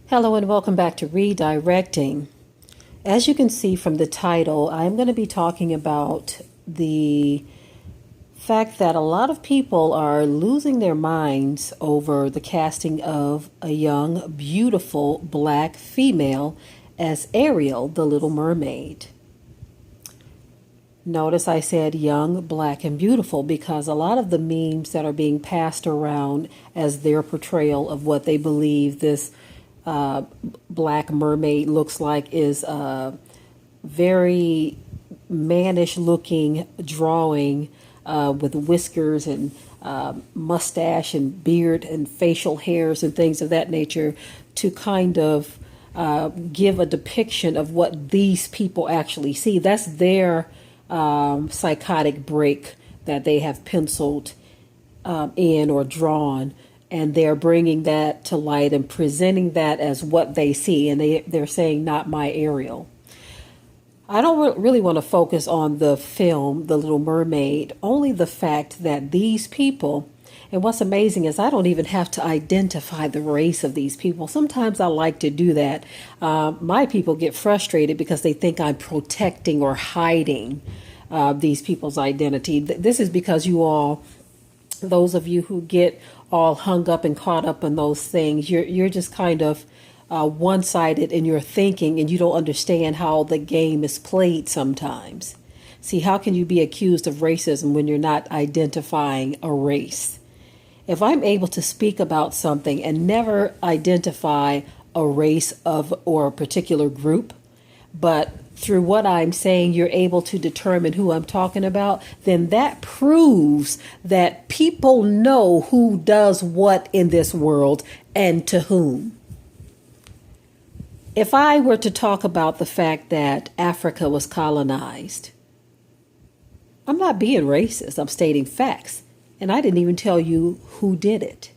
Hello and welcome back to Redirecting. As you can see from the title, I'm going to be talking about the fact that a lot of people are losing their minds over the casting of a young, beautiful black female as Ariel, the Little Mermaid. Notice I said young, black, and beautiful because a lot of the memes that are being passed around as their portrayal of what they believe this black mermaid looks like is a very mannish looking drawing with whiskers and mustache and beard and facial hairs and things of that nature to kind of give a depiction of what these people actually see. That's their psychotic break that they have penciled in or drawn, and they're bringing that to light and presenting that as what they see, and they're saying, not my Ariel. I don't really want to focus on the film, The Little Mermaid, only the fact that these people, and what's amazing is I don't even have to identify the race of these people. Sometimes I like to do that. My people get frustrated because they think I'm protecting or hiding these people's identity. This is because you all, those of you who get all hung up and caught up in those things, you're just kind of one-sided in your thinking, and you don't understand how the game is played sometimes. See, how can you be accused of racism when you're not identifying a race? If I'm able to speak about something and never identify a race of or a particular group, but through what I'm saying, you're able to determine who I'm talking about, then that proves that people know who does what in this world and to whom. If I were to talk about the fact that Africa was colonized, I'm not being racist. I'm stating facts. And I didn't even tell you who did it.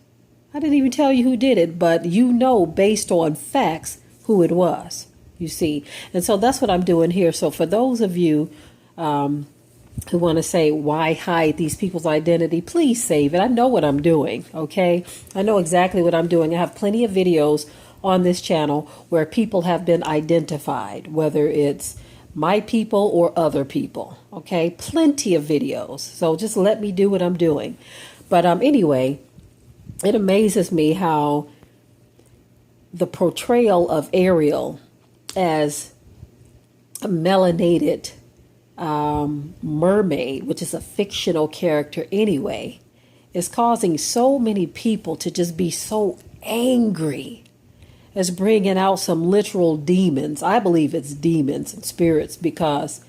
I didn't even tell you who did it, but you know based on facts who it was. You see, and so that's what I'm doing here. So for those of you who want to say, why hide these people's identity, please save it. I know what I'm doing. Okay, I know exactly what I'm doing. I have plenty of videos on this channel where people have been identified, whether it's my people or other people. Okay, plenty of videos. So just let me do what I'm doing. But anyway, it amazes me how the portrayal of Ariel as a melanated mermaid, which is a fictional character anyway, is causing so many people to just be so angry, as bringing out some literal demons. I believe it's demons and spirits, because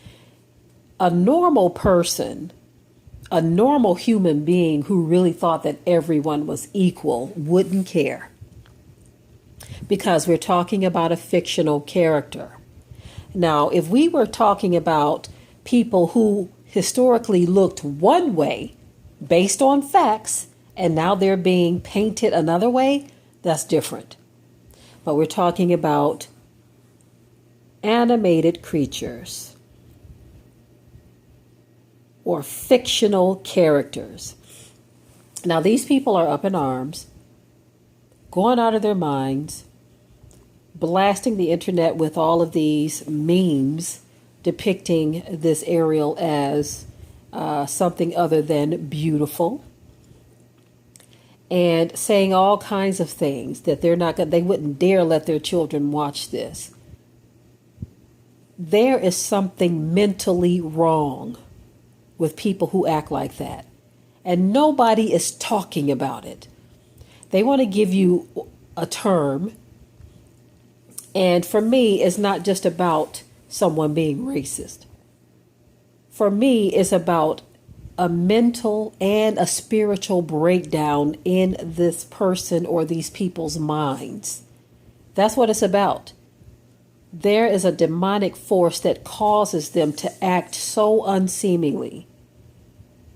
a normal person, a normal human being who really thought that everyone was equal wouldn't care. Because we're talking about a fictional character. Now, if we were talking about people who historically looked one way based on facts, and now they're being painted another way, that's different. But we're talking about animated creatures or fictional characters. Now, these people are up in arms, going out of their minds, blasting the internet with all of these memes depicting this Ariel as something other than beautiful, and saying all kinds of things that they wouldn't dare let their children watch this. There is something mentally wrong with people who act like that, and nobody is talking about it. They want to give you a term. And for me, it's not just about someone being racist. For me, it's about a mental and a spiritual breakdown in this person or these people's minds. That's what it's about. There is a demonic force that causes them to act so unseemingly.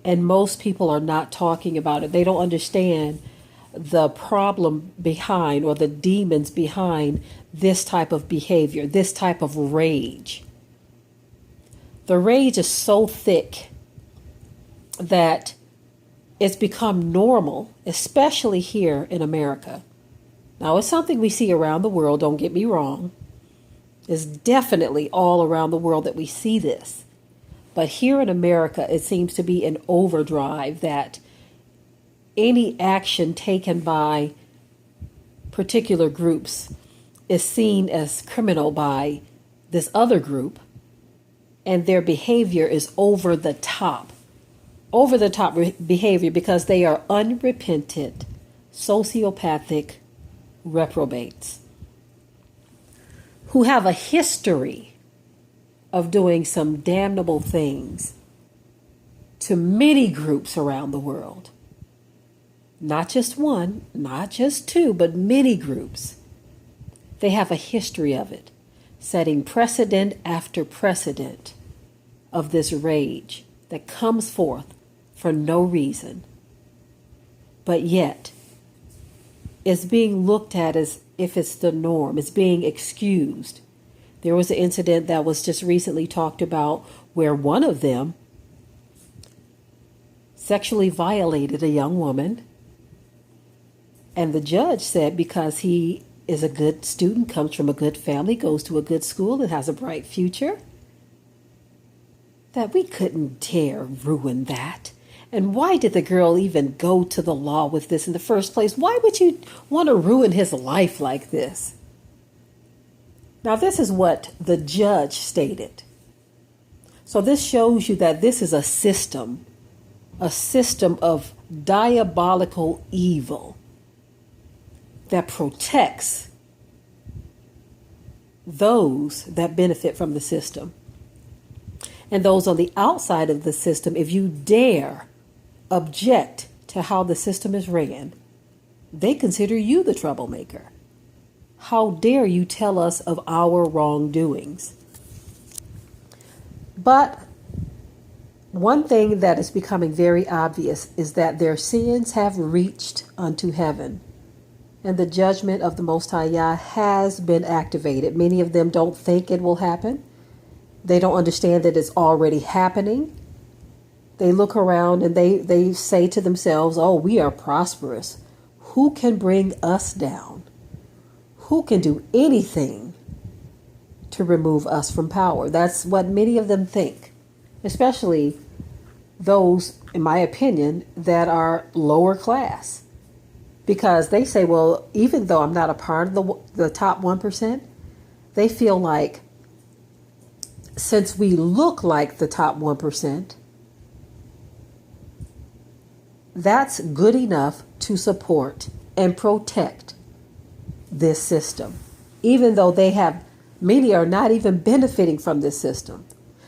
And most people are not talking about it. They don't understand the problem behind, or the demons behind, this type of behavior, this type of rage. The rage is so thick that it's become normal, especially here in America, Now, it's something we see around the world, don't get me wrong. It's definitely all around the world that we see this. But here in America, it seems to be an overdrive that any action taken by particular groups is seen as criminal by this other group, and their behavior is over the top behavior because they are unrepentant, sociopathic reprobates who have a history of doing some damnable things to many groups around the world. Not just one, not just two, but many groups. They have a history of it, setting precedent after precedent of this rage that comes forth for no reason. But yet, it's being looked at as if it's the norm. It's being excused. There was an incident that was just recently talked about where one of them sexually violated a young woman. And the judge said because he is a good student, comes from a good family, goes to a good school, and has a bright future, that we couldn't dare ruin that. And why did the girl even go to the law with this in the first place? Why would you want to ruin his life like this? Now, this is what the judge stated. So this shows you that this is a system of diabolical evil that protects those that benefit from the system. And those on the outside of the system, if you dare object to how the system is ran, they consider you the troublemaker. How dare you tell us of our wrongdoings? But one thing that is becoming very obvious is that their sins have reached unto heaven, and the judgment of the Most High Yah has been activated. Many of them don't think it will happen. They don't understand that it's already happening. They look around and they say to themselves, oh, we are prosperous. Who can bring us down? Who can do anything to remove us from power? That's what many of them think, especially those, in my opinion, that are lower class. Because they say, well, even though I'm not a part of the top 1%, they feel like since we look like the top 1%, that's good enough to support and protect this system, even though many are not even benefiting from this system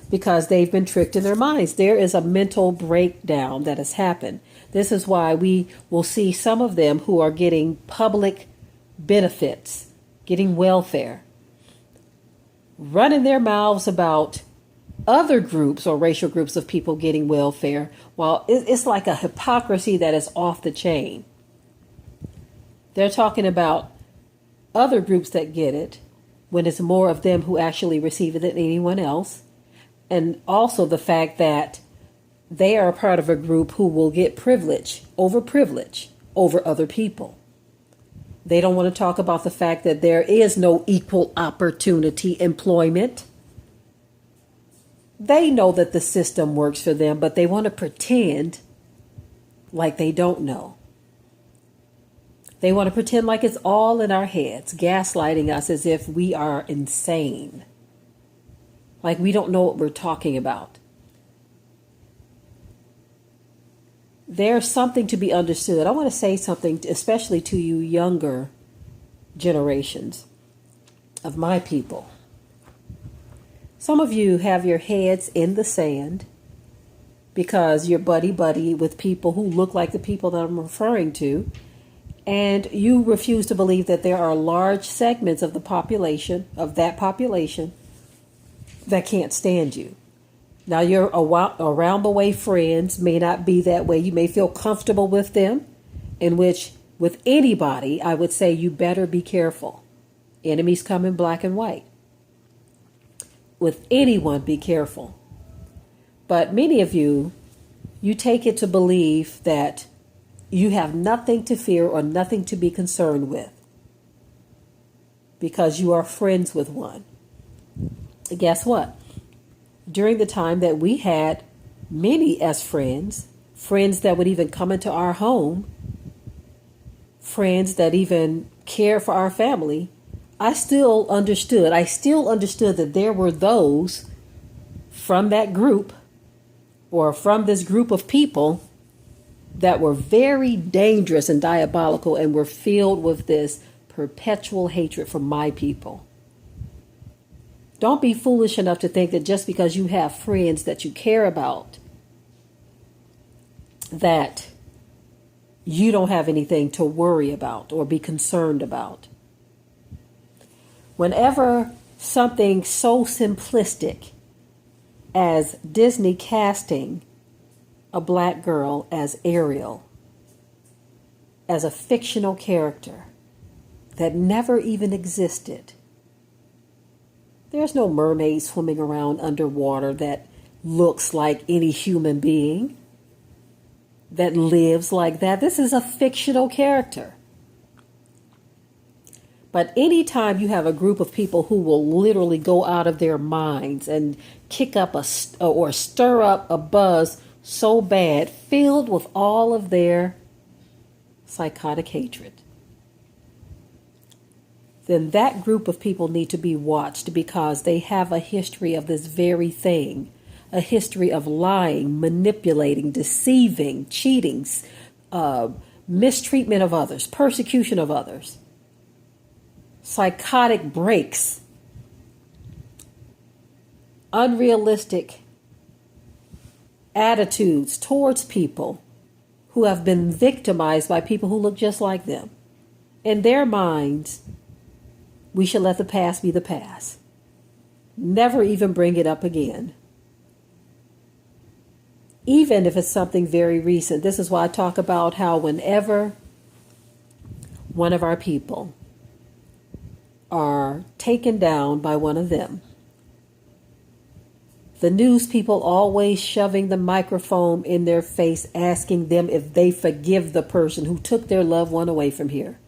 because they've been tricked in their minds. There is a mental breakdown that has happened. This is why we will see some of them who are getting public benefits, getting welfare, running their mouths about other groups or racial groups of people getting welfare, while it's like a hypocrisy that is off the chain. They're talking about other groups that get it when it's more of them who actually receive it than anyone else. And also the fact that they are a part of a group who will get privilege over other people. They don't want to talk about the fact that there is no equal opportunity employment. They know that the system works for them, but they want to pretend like they don't know. They want to pretend like it's all in our heads, gaslighting us as if we are insane, like we don't know what we're talking about. There's something to be understood. I want to say something, especially to you younger generations of my people. Some of you have your heads in the sand because you're buddy with people who look like the people that I'm referring to, and you refuse to believe that there are large segments of that population that can't stand you. Now, your around the way friends may not be that way. You may feel comfortable with them, in which with anybody, I would say you better be careful. Enemies come in black and white. With anyone, be careful. But many of you take it to believe that you have nothing to fear or nothing to be concerned with. because you are friends with one. Guess what? During the time that we had many as friends, friends that would even come into our home, friends that even care for our family, I still understood that there were those from that group or from this group of people that were very dangerous and diabolical and were filled with this perpetual hatred for my people. Don't be foolish enough to think that just because you have friends that you care about, that you don't have anything to worry about or be concerned about. Whenever something so simplistic as Disney casting a black girl as Ariel, as a fictional character that never even existed. There's no mermaid swimming around underwater that looks like any human being, that lives like that. This is a fictional character. But anytime you have a group of people who will literally go out of their minds and kick up or stir up a buzz so bad, filled with all of their psychotic hatred, then that group of people need to be watched, because they have a history of this very thing, a history of lying, manipulating, deceiving, cheating, mistreatment of others, persecution of others, psychotic breaks, unrealistic attitudes towards people who have been victimized by people who look just like them. In their minds, we should let the past be the past. Never even bring it up again. Even if it's something very recent. This is why I talk about how whenever one of our people are taken down by one of them, the news people always shoving the microphone in their face, asking them if they forgive the person who took their loved one away from here.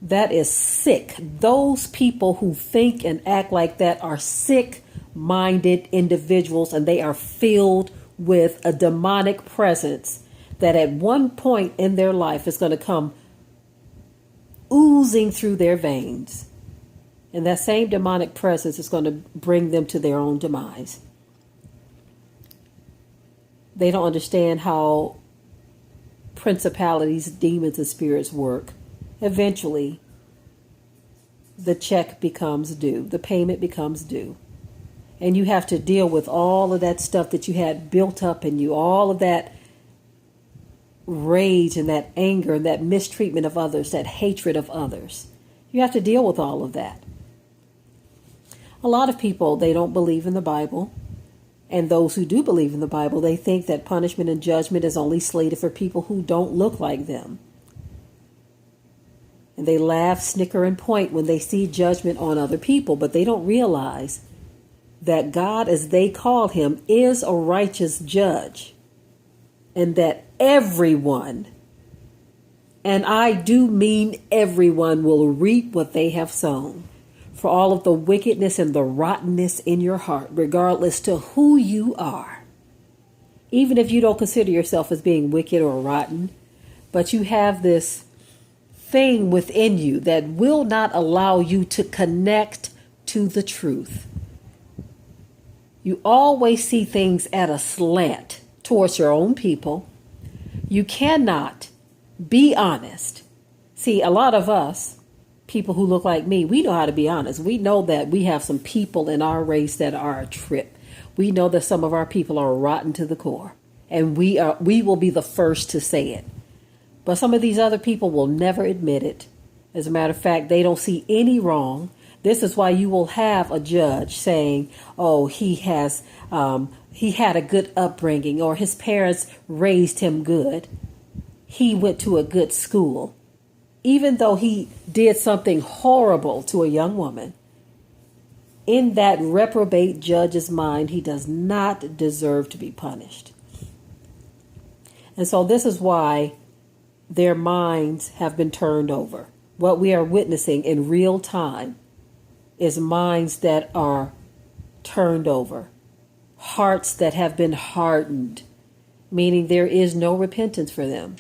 That is sick. Those people who think and act like that are sick-minded individuals, and they are filled with a demonic presence that at one point in their life is going to come oozing through their veins. And that same demonic presence is going to bring them to their own demise. They don't understand how principalities, demons, and spirits work. Eventually, the check becomes due. The payment becomes due. And you have to deal with all of that stuff that you had built up in you, all of that rage and that anger and that mistreatment of others, that hatred of others. You have to deal with all of that. A lot of people, they don't believe in the Bible. And those who do believe in the Bible, they think that punishment and judgment is only slated for people who don't look like them. And they laugh, snicker, and point when they see judgment on other people. But they don't realize that God, as they call him, is a righteous judge. And that everyone, and I do mean everyone, will reap what they have sown. For all of the wickedness and the rottenness in your heart, regardless to who you are. Even if you don't consider yourself as being wicked or rotten, but you have this thing within you that will not allow you to connect to the truth. You always see things at a slant towards your own people. You cannot be honest. See, a lot of us, people who look like me, we know how to be honest. We know that we have some people in our race that are a trip. We know that some of our people are rotten to the core, and we will be the first to say it. But some of these other people will never admit it. As a matter of fact, they don't see any wrong. This is why you will have a judge saying, "Oh, he had a good upbringing, or his parents raised him good. He went to a good school." Even though he did something horrible to a young woman, in that reprobate judge's mind, he does not deserve to be punished. And so this is why their minds have been turned over. What we are witnessing in real time is minds that are turned over, hearts that have been hardened, meaning there is no repentance for them.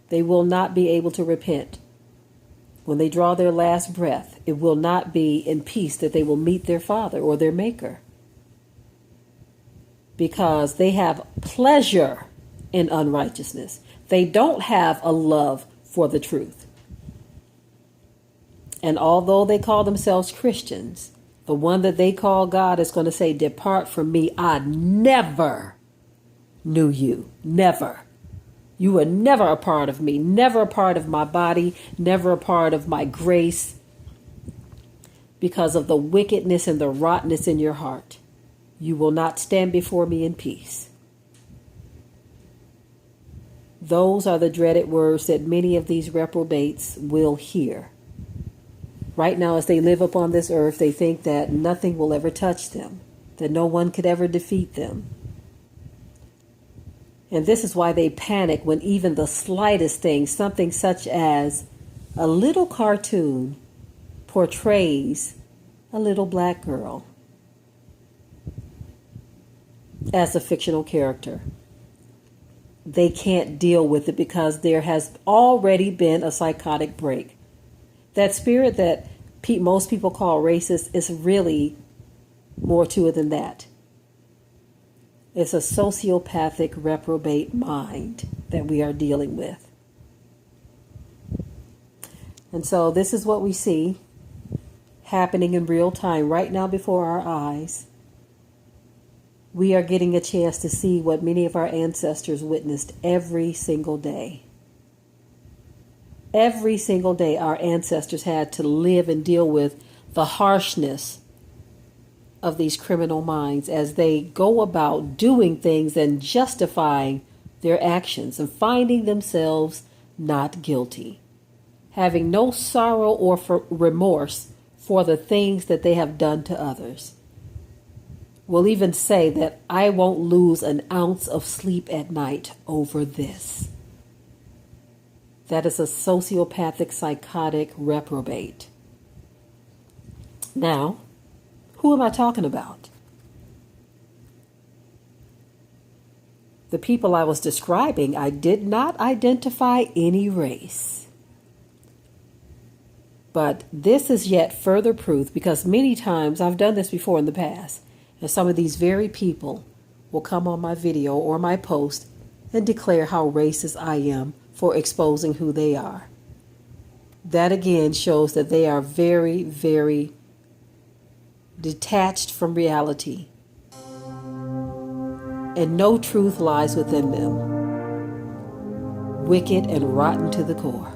They will not be able to repent. When they draw their last breath, it will not be in peace that they will meet their Father or their Maker, because they have pleasure in unrighteousness. They don't have a love for the truth. And although they call themselves Christians, the one that they call God is going to say, "Depart from me, I never knew you." Never. You were never a part of me, never a part of my body, never a part of my grace, because of the wickedness and the rottenness in your heart. You will not stand before me in peace. Those are the dreaded words that many of these reprobates will hear. Right now, as they live upon this earth, they think that nothing will ever touch them, that no one could ever defeat them. And this is why they panic when even the slightest thing, something such as a little cartoon, portrays a little black girl as a fictional character. They can't deal with it because there has already been a psychotic break. That spirit that most people call racist is really more to it than that. It's a sociopathic reprobate mind that we are dealing with. And so this is what we see happening in real time right now before our eyes. We are getting a chance to see what many of our ancestors witnessed every single day. Every single day, our ancestors had to live and deal with the harshness of these criminal minds as they go about doing things and justifying their actions and finding themselves not guilty, having no sorrow or remorse for the things that they have done to others. Will even say that I won't lose an ounce of sleep at night over this. That is a sociopathic, psychotic reprobate. Now, who am I talking about? The people I was describing, I did not identify any race. But this is yet further proof, because many times I've done this before in the past, and some of these very people will come on my video or my post and declare how racist I am for exposing who they are. That again shows that they are very, very detached from reality, and no truth lies within them. Wicked and rotten to the core.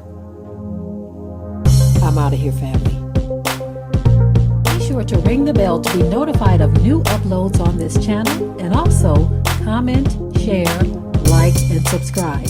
I'm out of here, family. Be sure to ring the bell to be notified of new uploads on this channel, and also comment, share, like, and subscribe.